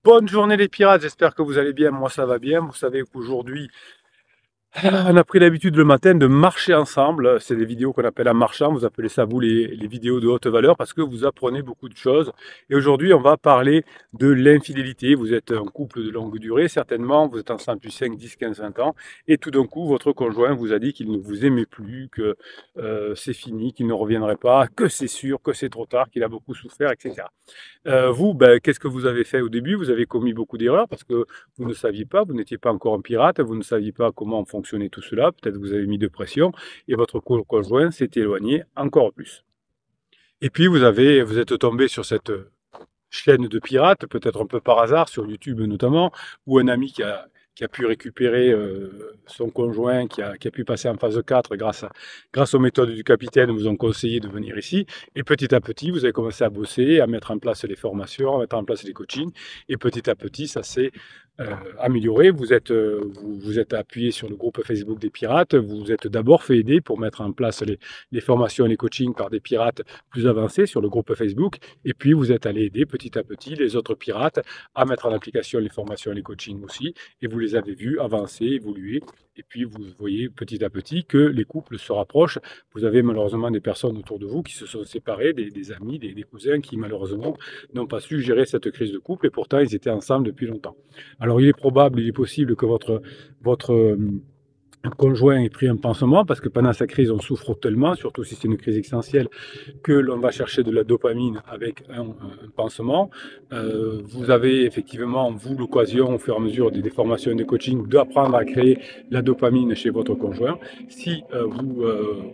Bonne journée les pirates, j'espère que vous allez bien, moi ça va bien. Vous savez qu'aujourd'hui, on a pris l'habitude le matin de marcher ensemble. C'est des vidéos qu'on appelle en marchant, vous appelez ça vous les vidéos de haute valeur parce que vous apprenez beaucoup de choses. Et aujourd'hui on va parler de l'infidélité. Vous êtes un couple de longue durée, certainement, vous êtes ensemble depuis 5, 10, 15, 20 ans. Et tout d'un coup, votre conjoint vous a dit qu'il ne vous aimait plus, que c'est fini, qu'il ne reviendrait pas, que c'est sûr, que c'est trop tard, qu'il a beaucoup souffert, etc. Vous, ben, qu'est-ce que vous avez fait au début? Vous avez commis beaucoup d'erreurs parce que vous ne saviez pas, vous n'étiez pas encore un pirate, vous ne saviez pas comment fonctionnait tout cela. Peut-être vous avez mis de pression et votre conjoint s'est éloigné encore plus. Et puis vous êtes tombé sur cette chaîne de pirates, peut-être un peu par hasard, sur YouTube notamment, ou un ami qui a pu récupérer son conjoint, qui a pu passer en phase 4 grâce aux méthodes du capitaine, vous ont conseillé de venir ici. Et petit à petit, vous avez commencé à bosser, à mettre en place les formations, à mettre en place les coachings. Et petit à petit, ça s'est amélioré. Vous êtes appuyé sur le groupe Facebook des pirates. Vous vous êtes d'abord fait aider pour mettre en place les formations et les coachings par des pirates plus avancés sur le groupe Facebook. Et puis, vous êtes allé aider petit à petit les autres pirates à mettre en application les formations et les coachings aussi. Et vous les avez vus avancer, évoluer. Et puis, vous voyez petit à petit que les couples se rapprochent. Vous avez malheureusement des personnes autour de vous qui se sont séparées, des amis, des cousins qui malheureusement n'ont pas su gérer cette crise de couple. Et pourtant, ils étaient ensemble depuis longtemps. Alors, il est probable, il est possible que votre conjoint ait pris un pansement parce que pendant sa crise, on souffre tellement, surtout si c'est une crise existentielle, que l'on va chercher de la dopamine avec un pansement. Vous avez effectivement, vous, l'occasion, au fur et à mesure des formations et des coachings, d'apprendre à créer la dopamine chez votre conjoint. Si vous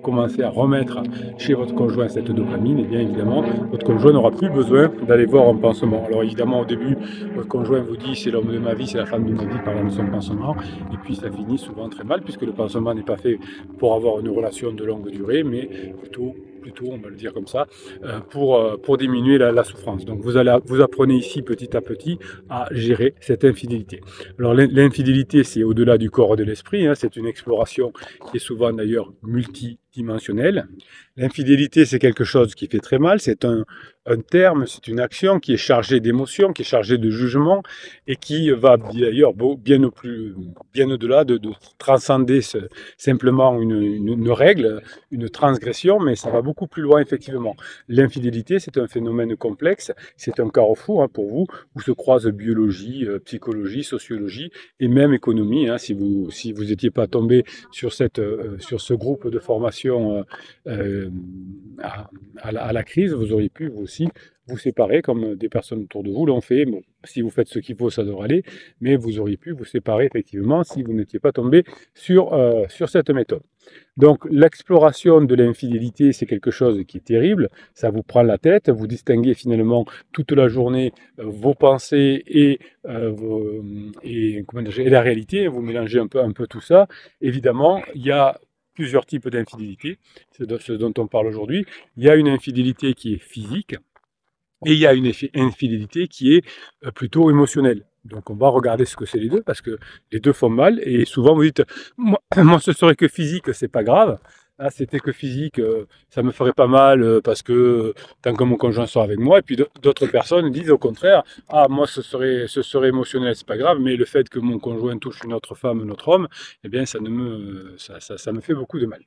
commencez à remettre chez votre conjoint cette dopamine, et bien évidemment, votre conjoint n'aura plus besoin d'aller voir un pansement. Alors évidemment, au début, votre conjoint vous dit c'est l'homme de ma vie, c'est la femme de ma vie, parlant de son pansement, et puis ça finit souvent très mal, puisque le pansement n'est pas fait pour avoir une relation de longue durée, mais plutôt, on va le dire comme ça, pour diminuer la souffrance. Donc vous apprenez ici petit à petit à gérer cette infidélité. Alors l'infidélité, c'est au-delà du corps et de l'esprit, hein, c'est une exploration qui est souvent d'ailleurs multidimensionnelle. L'infidélité, c'est quelque chose qui fait très mal, c'est un terme, c'est une action qui est chargée d'émotions, qui est chargée de jugement et qui va d'ailleurs bien au-delà de transcender simplement une règle, une transgression, mais ça va beaucoup plus loin effectivement. L'infidélité, c'est un phénomène complexe, c'est un carrefour, hein, pour vous, où se croisent biologie, psychologie, sociologie et même économie. Hein, si vous n'étiez pas tombé sur ce groupe de formation à la crise, vous auriez pu vous aussi vous séparer comme des personnes autour de vous l'ont fait. Bon, si vous faites ce qu'il faut, ça devrait aller, mais vous auriez pu vous séparer effectivement si vous n'étiez pas tombé sur cette méthode. Donc l'exploration de l'infidélité, c'est quelque chose qui est terrible, ça vous prend la tête, vous distinguez finalement toute la journée vos pensées et la réalité, vous mélangez un peu tout ça. Évidemment, il y a plusieurs types d'infidélité, c'est ce dont on parle aujourd'hui. Il y a une infidélité qui est physique, et il y a une infidélité qui est plutôt émotionnelle. Donc on va regarder ce que c'est les deux, parce que les deux font mal, et souvent vous dites, moi ce serait que physique, c'est pas grave. Ah, c'était que physique, ça me ferait pas mal parce que tant que mon conjoint sera avec moi. Et puis d'autres personnes disent au contraire, ah moi ce serait émotionnel, c'est pas grave, mais le fait que mon conjoint touche une autre femme, un autre homme, eh bien ça me fait beaucoup de mal.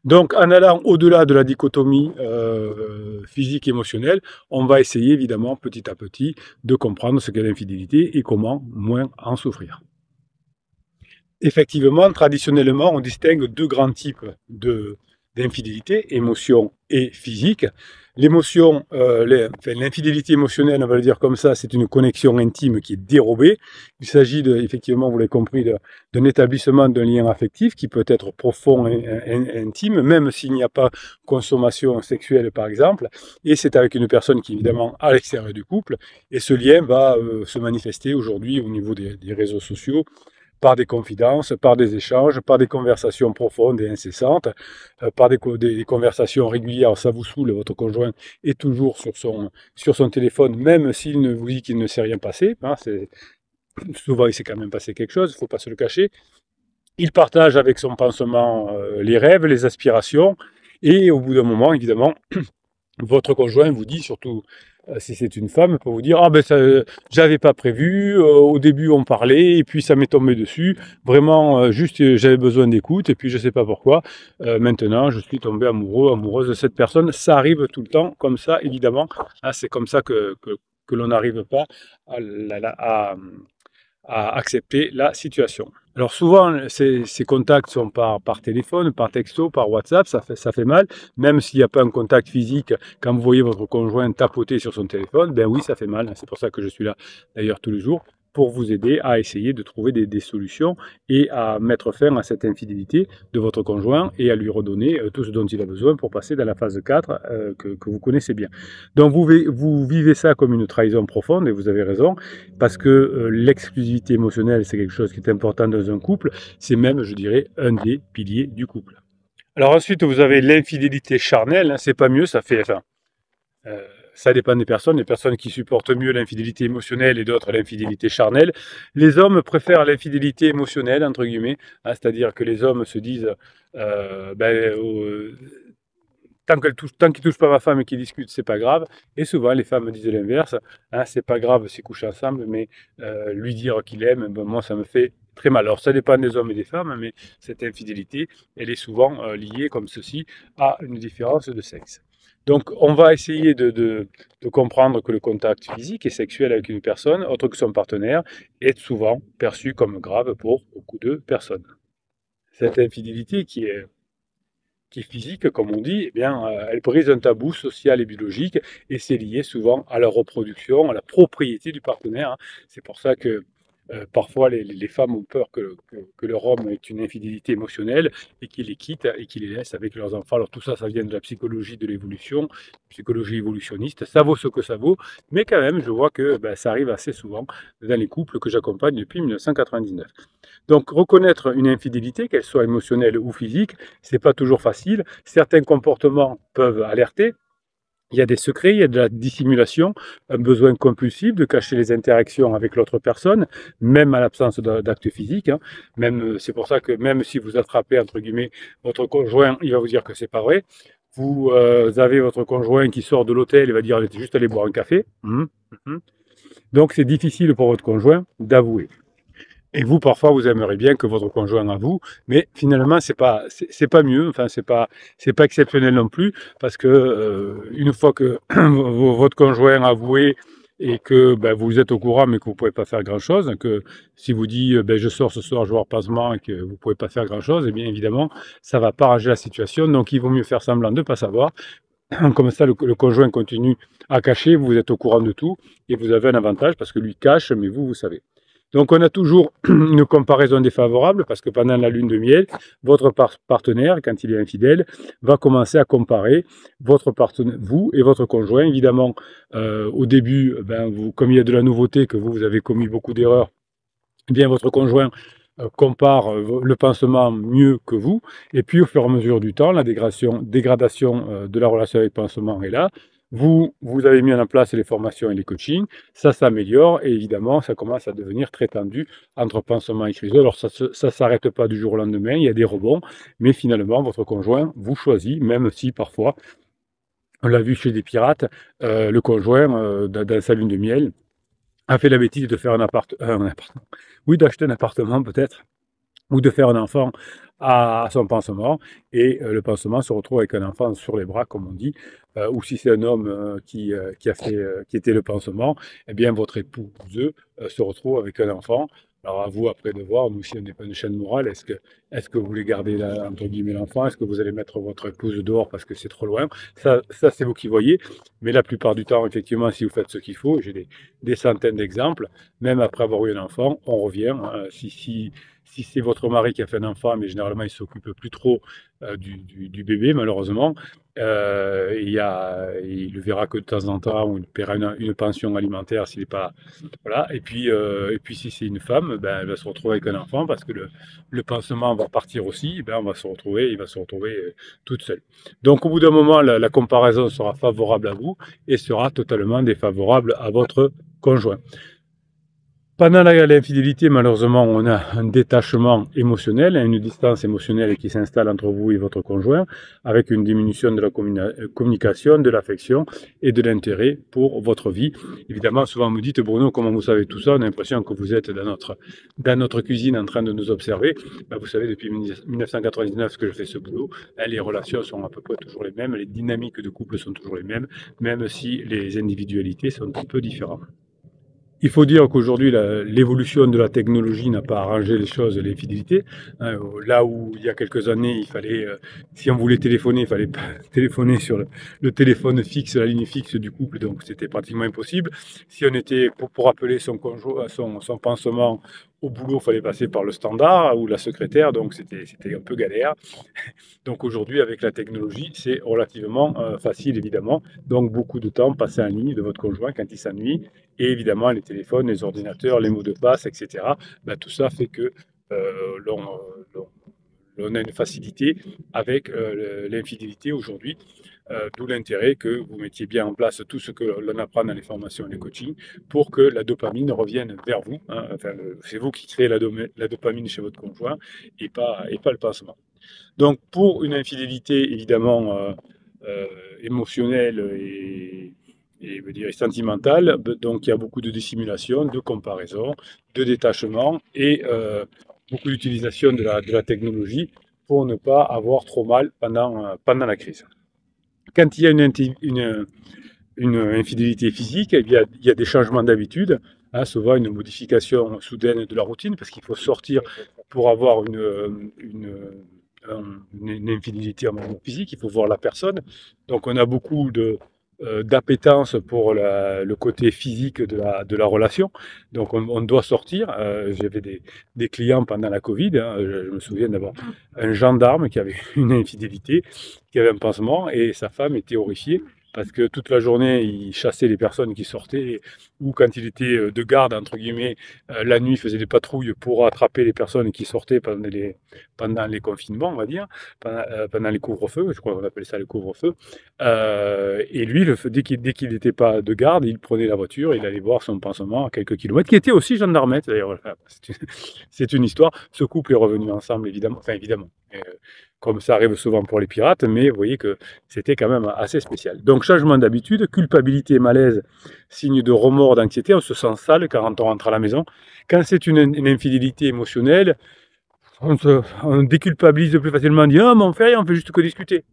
Donc, en allant au-delà de la dichotomie physique-émotionnelle, on va essayer évidemment petit à petit de comprendre ce qu'est l'infidélité et comment moins en souffrir. Effectivement, traditionnellement, on distingue deux grands types d'infidélité, émotion et physique. L'émotion, l'infidélité émotionnelle, on va le dire comme ça, c'est une connexion intime qui est dérobée. Il s'agit effectivement, vous l'avez compris, d'un établissement d'un lien affectif qui peut être profond et intime, même s'il n'y a pas consommation sexuelle, par exemple. Et c'est avec une personne qui est évidemment à l'extérieur du couple. Et ce lien va se manifester aujourd'hui au niveau des réseaux sociaux, par des confidences, par des échanges, par des conversations profondes et incessantes, par des conversations régulières. Ça vous saoule, votre conjoint est toujours sur son téléphone, même s'il ne vous dit qu'il ne s'est rien passé. Hein, souvent, il s'est quand même passé quelque chose, il ne faut pas se le cacher. Il partage avec son pansement les rêves, les aspirations, et au bout d'un moment, évidemment, votre conjoint vous dit, surtout si c'est une femme, elle peut vous dire ah ben ça, j'avais pas prévu, au début on parlait et puis ça m'est tombé dessus. Vraiment, juste j'avais besoin d'écoute et puis je sais pas pourquoi. Maintenant, je suis tombé amoureux, amoureuse de cette personne. Ça arrive tout le temps, comme ça, évidemment. Hein, c'est comme ça que l'on n'arrive pas à accepter la situation. Alors souvent, ces contacts sont par téléphone, par texto, par WhatsApp, ça fait mal. Même s'il n'y a pas un contact physique, quand vous voyez votre conjoint tapoter sur son téléphone, ben oui, ça fait mal. C'est pour ça que je suis là d'ailleurs tous les jours, pour vous aider à essayer de trouver des solutions et à mettre fin à cette infidélité de votre conjoint et à lui redonner tout ce dont il a besoin pour passer dans la phase 4 que vous connaissez bien. Donc vous vivez ça comme une trahison profonde et vous avez raison, parce que l'exclusivité émotionnelle, c'est quelque chose qui est important dans un couple, c'est même, je dirais, un des piliers du couple. Alors ensuite, vous avez l'infidélité charnelle, hein, c'est pas mieux, ça fait... Enfin, ça dépend des personnes. Les personnes qui supportent mieux l'infidélité émotionnelle et d'autres l'infidélité charnelle. Les hommes préfèrent l'infidélité émotionnelle, entre guillemets, hein, c'est-à-dire que les hommes se disent tant qu'ils ne touchent pas ma femme et qu'ils discutent, c'est pas grave. Et souvent, les femmes disent l'inverse. Hein, c'est pas grave s'ils couchent ensemble, mais lui dire qu'il aime, ben, moi, ça me fait très mal. Alors, ça dépend des hommes et des femmes, mais cette infidélité, elle est souvent liée, comme ceci, à une différence de sexe. Donc, on va essayer de comprendre que le contact physique et sexuel avec une personne, autre que son partenaire, est souvent perçu comme grave pour beaucoup de personnes. Cette infidélité qui est physique, comme on dit, eh bien, elle brise un tabou social et biologique, et c'est lié souvent à la reproduction, à la propriété du partenaire. Hein. C'est pour ça que parfois les femmes ont peur que leur homme ait une infidélité émotionnelle et qu'il les quitte et qu'il les laisse avec leurs enfants. Alors tout ça, ça vient de la psychologie de l'évolution, psychologie évolutionniste. Ça vaut ce que ça vaut, mais quand même, je vois que ben, ça arrive assez souvent dans les couples que j'accompagne depuis 1999. Donc reconnaître une infidélité, qu'elle soit émotionnelle ou physique, c'est pas toujours facile. Certains comportements peuvent alerter. Il y a des secrets, il y a de la dissimulation, un besoin compulsif de cacher les interactions avec l'autre personne, même à l'absence d'actes physiques. Hein. Même, c'est pour ça que même si vous attrapez, entre guillemets, votre conjoint, il va vous dire que c'est pas vrai. Vous avez votre conjoint qui sort de l'hôtel, il va dire, il était juste allé boire un café. Donc c'est difficile pour votre conjoint d'avouer. Et vous, parfois, vous aimeriez bien que votre conjoint avoue, mais finalement, c'est pas mieux. Enfin, c'est pas exceptionnel non plus, parce que une fois que votre conjoint a avoué et que ben, vous êtes au courant, mais que vous pouvez pas faire grand chose, que si vous dit ben, je sors ce soir, je vais voir pansement et que vous pouvez pas faire grand chose, eh bien évidemment, ça va pas arranger la situation. Donc, il vaut mieux faire semblant de pas savoir. Comme ça, le conjoint continue à cacher, vous êtes au courant de tout et vous avez un avantage parce que lui cache, mais vous savez. Donc on a toujours une comparaison défavorable parce que pendant la lune de miel, votre partenaire, quand il est infidèle, va commencer à comparer votre partenaire, vous et votre conjoint. Évidemment, au début, ben, comme il y a de la nouveauté, que vous avez commis beaucoup d'erreurs, eh bien votre conjoint compare le pansement mieux que vous. Et puis au fur et à mesure du temps, la dégradation de la relation avec le pansement est là. Vous avez mis en place les formations et les coachings, ça s'améliore et évidemment, ça commence à devenir très tendu entre pansement et chryso. Alors, ça ne s'arrête pas du jour au lendemain, il y a des rebonds, mais finalement, votre conjoint vous choisit, même si parfois, on l'a vu chez des pirates, le conjoint, dans sa lune de miel, a fait la bêtise de faire un appartement, oui, d'acheter un appartement peut-être, ou de faire un enfant à son pansement, et le pansement se retrouve avec un enfant sur les bras, comme on dit, ou si c'est un homme qui était le pansement, eh bien votre épouse se retrouve avec un enfant. Alors à vous après de voir, nous si on n'est pas une chaîne morale, est-ce que vous voulez garder entre guillemets l'enfant, est-ce que vous allez mettre votre épouse dehors parce que c'est trop loin, ça c'est vous qui voyez, mais la plupart du temps, effectivement, si vous faites ce qu'il faut, j'ai des centaines d'exemples, même après avoir eu un enfant, on revient, si c'est votre mari qui a fait un enfant, mais généralement il ne s'occupe plus trop du bébé, malheureusement, il le verra que de temps en temps, ou il paiera une pension alimentaire s'il n'est pas... Voilà. Et puis si c'est une femme, ben, elle va se retrouver avec un enfant parce que le pansement va partir aussi, ben, il va se retrouver toute seule. Donc au bout d'un moment, la comparaison sera favorable à vous et sera totalement défavorable à votre conjoint. Pendant l'infidélité, malheureusement, on a un détachement émotionnel, une distance émotionnelle qui s'installe entre vous et votre conjoint, avec une diminution de la communication, de l'affection et de l'intérêt pour votre vie. Évidemment, souvent vous me dites, Bruno, comment vous savez tout ça? On a l'impression que vous êtes dans notre cuisine en train de nous observer. Ben, vous savez, depuis 1999 que je fais ce boulot, les relations sont à peu près toujours les mêmes, les dynamiques de couple sont toujours les mêmes, même si les individualités sont un peu différentes. Il faut dire qu'aujourd'hui, l'évolution de la technologie n'a pas arrangé les choses, les fidélités. Là où il y a quelques années, il fallait, si on voulait téléphoner, il fallait téléphoner sur le téléphone fixe, la ligne fixe du couple, donc c'était pratiquement impossible. Si on était pour appeler son conjoint, son pansement au boulot, il fallait passer par le standard ou la secrétaire, donc c'était un peu galère. Donc aujourd'hui, avec la technologie, c'est relativement facile, évidemment. Donc beaucoup de temps passé en ligne de votre conjoint quand il s'ennuie. Et évidemment, les téléphones, les ordinateurs, les mots de passe, etc. Ben, tout ça fait que l'on a une facilité avec l'infidélité aujourd'hui. D'où l'intérêt que vous mettiez bien en place tout ce que l'on apprend dans les formations et les coachings pour que la dopamine revienne vers vous. Hein. Enfin, c'est vous qui créez la dopamine chez votre conjoint et pas le pansement. Donc, pour une infidélité, évidemment, émotionnelle et je dire, sentimentale, donc il y a beaucoup de dissimulation, de comparaison, de détachement et beaucoup d'utilisation de la technologie pour ne pas avoir trop mal pendant la crise. Quand il y a une infidélité physique, il y a des changements d'habitude, hein, souvent une modification soudaine de la routine, parce qu'il faut sortir pour avoir une infidélité en mode physique, il faut voir la personne. Donc on a beaucoup d'appétence pour le côté physique de la relation. Donc on doit sortir. J'avais des clients pendant la Covid. Hein, je me souviens d'avoir un gendarme qui avait une infidélité, qui avait un pansement, et sa femme était horrifiée parce que toute la journée, il chassait les personnes qui sortaient, ou quand il était de garde, entre guillemets, la nuit, il faisait des patrouilles pour attraper les personnes qui sortaient pendant les confinements, on va dire, pendant les couvre-feux, je crois qu'on appelle ça les couvre-feux. Et lui, dès qu'il n'était pas de garde, il prenait la voiture, il allait voir son pansement à quelques kilomètres, qui était aussi gendarmette, d'ailleurs. C'est une histoire. Ce couple est revenu ensemble, évidemment. Enfin, évidemment. Comme ça arrive souvent pour les pirates, mais vous voyez que c'était quand même assez spécial. Donc, changement d'habitude, culpabilité, malaise, signe de remords, d'anxiété, on se sent sale quand on rentre à la maison. Quand c'est une infidélité émotionnelle, on déculpabilise plus facilement, on dit ah, mais on fait rien, on fait juste que discuter.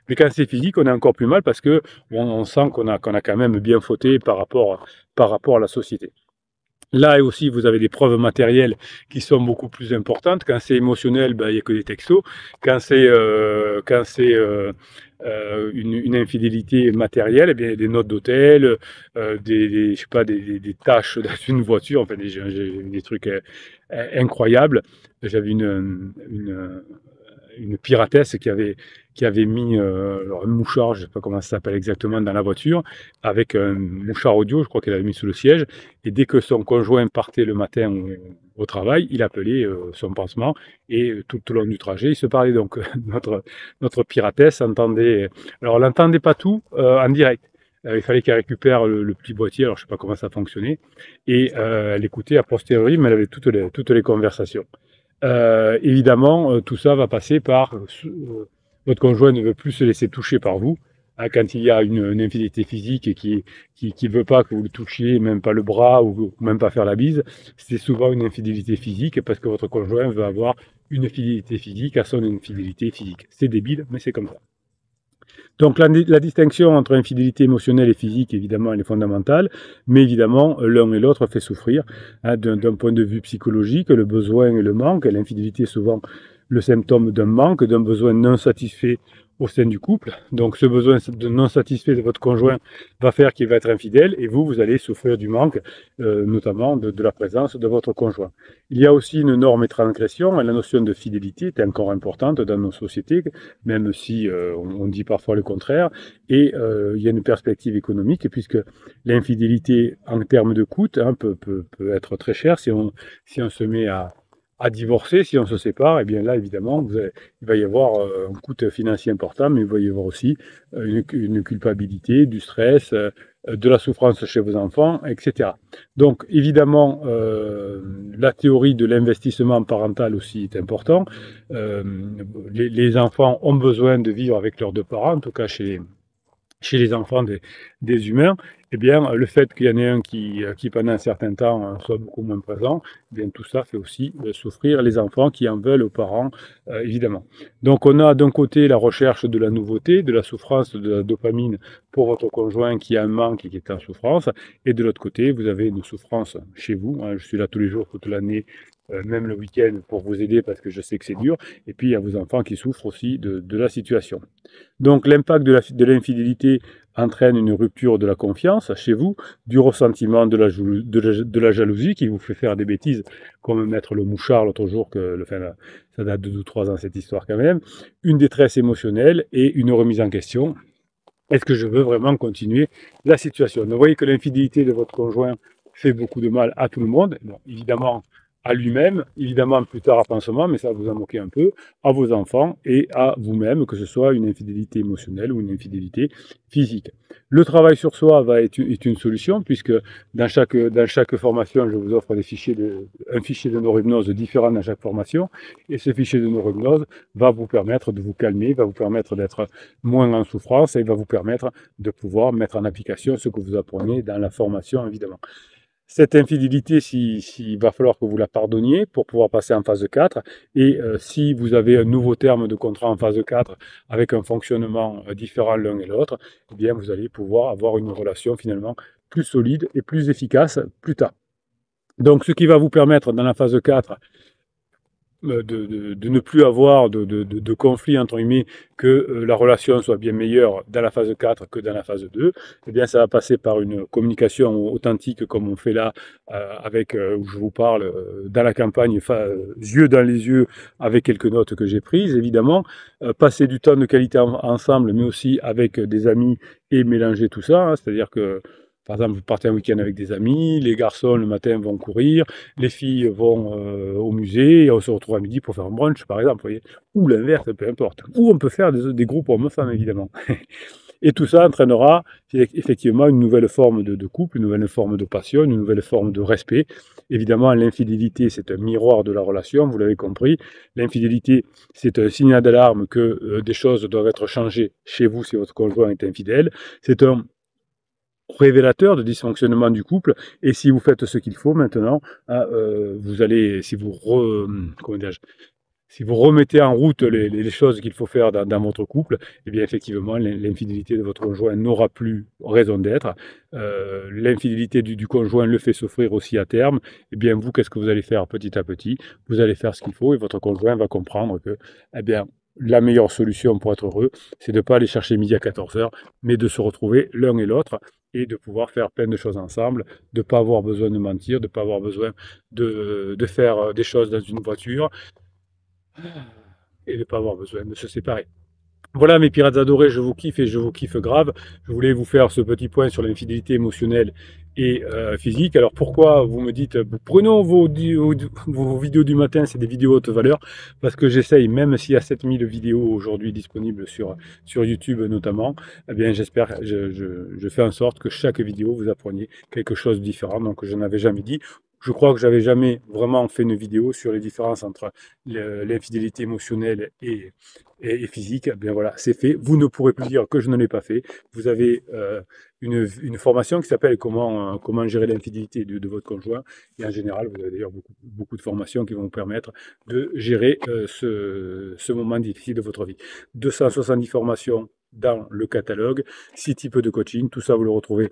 Mais quand c'est physique, on est encore plus mal parce que on sent qu'on a quand même bien fauté par rapport à la société. Là aussi, vous avez des preuves matérielles qui sont beaucoup plus importantes. Quand c'est émotionnel, ben, il n'y a que des textos. Quand c'est une infidélité matérielle, eh bien, des notes d'hôtel, je sais pas, des tâches dans une voiture, enfin des trucs incroyables. J'avais une piratesse qui avait mis un mouchard, je ne sais pas comment ça s'appelle exactement, dans la voiture, avec un mouchard audio, je crois qu'elle avait mis sous le siège, et dès que son conjoint partait le matin au travail, il appelait son pansement, et tout au long du trajet, il se parlait. Donc notre piratesse entendait, alors elle n'entendait pas tout en direct. Il fallait qu'elle récupère le petit boîtier, alors je ne sais pas comment ça fonctionnait, et elle écoutait a posteriori, mais elle avait toutes les conversations. Évidemment, tout ça va passer par votre conjoint ne veut plus se laisser toucher par vous. Hein, quand il y a une infidélité physique et qui ne veut pas que vous le touchiez, même pas le bras ou même pas faire la bise, c'est souvent une infidélité physique parce que votre conjoint veut avoir une fidélité physique à son infidélité physique. C'est débile, mais c'est comme ça. Donc la distinction entre infidélité émotionnelle et physique, évidemment, elle est fondamentale, mais évidemment, l'un et l'autre fait souffrir. Hein, d'un point de vue psychologique, le besoin et le manque, l'infidélité est souvent le symptôme d'un manque, d'un besoin non satisfait au sein du couple. Donc ce besoin non satisfait de votre conjoint va faire qu'il va être infidèle et vous allez souffrir du manque, notamment de la présence de votre conjoint. Il y a aussi une norme et transgression, la notion de fidélité est encore importante dans nos sociétés, même si on dit parfois le contraire, et il y a une perspective économique, puisque l'infidélité en termes de coût hein, peut être très chère si on se met à à divorcer, si on se sépare, et bien là, évidemment, il va y avoir un coût financier important, mais il va y avoir aussi une culpabilité, du stress, de la souffrance chez vos enfants, etc. Donc, évidemment, la théorie de l'investissement parental aussi est important. Euh, les enfants ont besoin de vivre avec leurs deux parents, en tout cas chez les enfants des humains, eh bien, le fait qu'il y en ait un qui pendant un certain temps, soit beaucoup moins présent, eh bien, tout ça fait aussi souffrir les enfants qui en veulent aux parents, évidemment. Donc, on a d'un côté la recherche de la nouveauté, de la souffrance, de la dopamine pour votre conjoint qui a un manque et qui est en souffrance, et de l'autre côté, vous avez une souffrance chez vous. Hein, je suis là tous les jours, toute l'année, même le week-end, pour vous aider parce que je sais que c'est dur. Et puis, il y a vos enfants qui souffrent aussi de la situation. Donc l'impact de l'infidélité entraîne une rupture de la confiance chez vous, du ressentiment, de la jalousie qui vous fait faire des bêtises, comme mettre le mouchard l'autre jour, ça date de 2 ou 3 ans cette histoire quand même, une détresse émotionnelle et une remise en question. Est-ce que je veux vraiment continuer la situation? Donc, vous voyez que l'infidélité de votre conjoint fait beaucoup de mal à tout le monde. Bon, évidemment, à lui-même, évidemment plus tard à pansement, mais ça vous en moquez un peu, à vos enfants et à vous-même, que ce soit une infidélité émotionnelle ou une infidélité physique. Le travail sur soi est une solution, puisque dans chaque formation, je vous offre un fichier de neurohypnose différent dans chaque formation, et ce fichier de neurohypnose va vous permettre de vous calmer, va vous permettre d'être moins en souffrance et va vous permettre de pouvoir mettre en application ce que vous apprenez dans la formation, évidemment. Cette infidélité, il va falloir que vous la pardonniez pour pouvoir passer en phase 4. Et si vous avez un nouveau terme de contrat en phase 4 avec un fonctionnement différent l'un et l'autre, eh bien vous allez pouvoir avoir une relation finalement plus solide et plus efficace plus tard. Donc ce qui va vous permettre dans la phase 4 de ne plus avoir de conflit, entre guillemets, que la relation soit bien meilleure dans la phase 4 que dans la phase 2, eh bien, ça va passer par une communication authentique comme on fait là, où je vous parle dans la campagne, yeux dans les yeux, avec quelques notes que j'ai prises, évidemment. Passer du temps de qualité ensemble, mais aussi avec des amis et mélanger tout ça, hein, c'est-à-dire que par exemple, vous partez un week-end avec des amis, les garçons le matin vont courir, les filles vont au musée, et on se retrouve à midi pour faire un brunch, par exemple, vous voyez. Ou l'inverse, peu importe. Ou on peut faire des groupes hommes-femmes, évidemment. Et tout ça entraînera effectivement une nouvelle forme de couple, une nouvelle forme de passion, une nouvelle forme de respect. Évidemment, l'infidélité, c'est un miroir de la relation, vous l'avez compris. L'infidélité, c'est un signal d'alarme que des choses doivent être changées chez vous si votre conjoint est infidèle. C'est un révélateur de dysfonctionnement du couple, et si vous faites ce qu'il faut maintenant, vous allez, si vous remettez en route les choses qu'il faut faire dans votre couple, eh bien effectivement l'infidélité de votre conjoint n'aura plus raison d'être. L'infidélité du conjoint le fait souffrir aussi à terme. Eh bien vous, qu'est-ce que vous allez faire petit à petit? Vous allez faire ce qu'il faut et votre conjoint va comprendre que, eh bien, la meilleure solution pour être heureux, c'est de ne pas aller chercher midi à 14 heures, mais de se retrouver l'un et l'autre et de pouvoir faire plein de choses ensemble, de ne pas avoir besoin de mentir, de ne pas avoir besoin de faire des choses dans une voiture et de ne pas avoir besoin de se séparer. Voilà mes pirates adorés, je vous kiffe et je vous kiffe grave. Je voulais vous faire ce petit point sur l'infidélité émotionnelle et physique. Alors pourquoi vous me dites, prenons vos vidéos du matin, c'est des vidéos haute valeur, parce que j'essaye, même s'il y a 7000 vidéos aujourd'hui disponibles sur YouTube notamment, eh bien j'espère, je fais en sorte que chaque vidéo vous appreniez quelque chose de différent, donc je n'avais jamais dit. Je crois que j'avais jamais vraiment fait une vidéo sur les différences entre l'infidélité émotionnelle et physique. Eh bien voilà, c'est fait. Vous ne pourrez plus dire que je ne l'ai pas fait. Vous avez une formation qui s'appelle comment gérer l'infidélité de votre conjoint. Et en général, vous avez d'ailleurs beaucoup de formations qui vont vous permettre de gérer ce moment difficile de votre vie. 270 formations dans le catalogue, 6 types de coaching, tout ça vous le retrouvez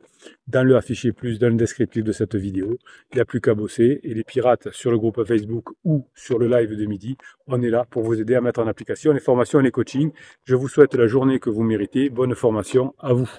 dans le affiché plus, dans le descriptif de cette vidéo. Il n'y a plus qu'à bosser, et les pirates sur le groupe Facebook ou sur le live de midi, on est là pour vous aider à mettre en application les formations et les coachings. Je vous souhaite la journée que vous méritez, bonne formation à vous.